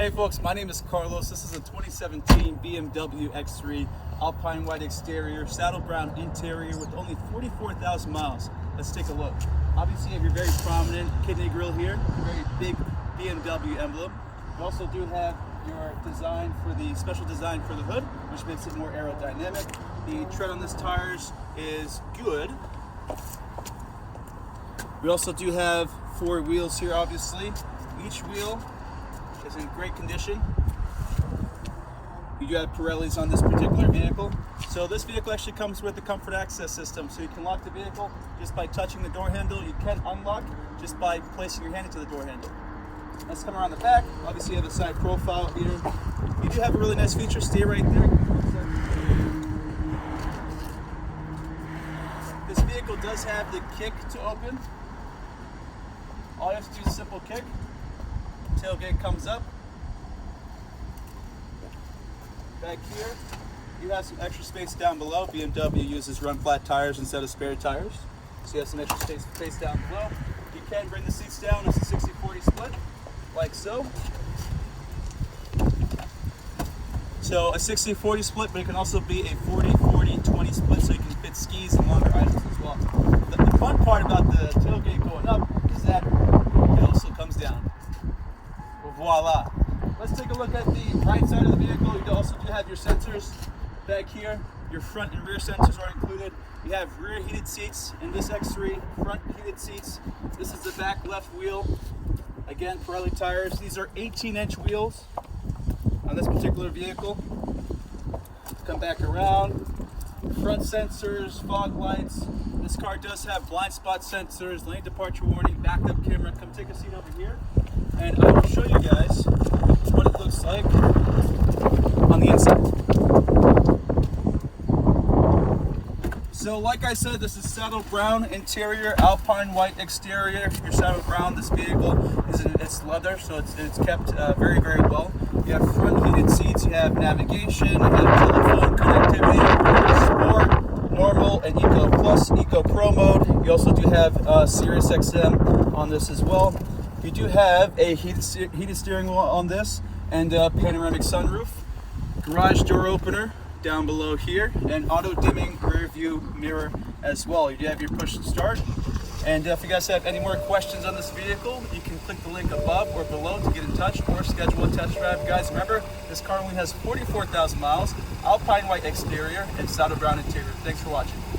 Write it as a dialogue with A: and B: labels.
A: Hey folks, my name is Carlos. This is a 2017 BMW X3 Alpine white exterior, saddle brown interior with only 44,000 miles. Let's take a look. Obviously you have your very prominent kidney grille here, very big BMW emblem. You also do have your design for the special design for the hood, which makes it more aerodynamic. The tread on this tires is good. We also do have 4 wheels here, obviously. Each wheel is in great condition. You do have Pirellis on this particular vehicle. So this vehicle actually comes with the comfort access system. So you can lock the vehicle just by touching the door handle. You can unlock just by placing your hand into the door handle. Let's come around the back. Obviously you have a side profile here. You do have a really nice feature. Stay right there. This vehicle does have the kick to open. All you have to do is a simple kick. Tailgate comes up. Back here, you have some extra space down below. BMW uses run flat tires instead of spare tires. So you have some extra space down below. You can bring the seats down. It's a 60-40 split, like so. So a 60-40 split, but it can also be a 40-40-20 split, so you can fit skis and longer items as well. The fun part about the tailgate going up is that it also comes down. Voila. Let's take a look at the right side of the vehicle. You also do have your sensors back here. Your front and rear sensors are included. You have rear heated seats in this X3, front heated seats. This is the back left wheel. Again, Pirelli tires. These are 18-inch wheels on this particular vehicle. Come back around. Front sensors, fog lights. This car does have blind spot sensors, lane departure warning, backup camera. Come take a seat over here, and I will show you guys what it looks like on the inside. So like I said, this is saddle brown interior, alpine white exterior. Your saddle brown, this vehicle it's leather, so it's kept very, very well. You have front heated seats, you have navigation, you have telephone connectivity, sport, normal, and Eco Plus, Eco Pro mode. You also do have Sirius XM on this as well. You do have a heated steering wheel on this and a panoramic sunroof, garage door opener down below here, and auto dimming rear view mirror as well. You do have your push to start. And if you guys have any more questions on this vehicle, you can click the link above or below to get in touch or schedule a test drive. Guys, remember, this car only has 44,000 miles, alpine white exterior, and saddle brown interior. Thanks for watching.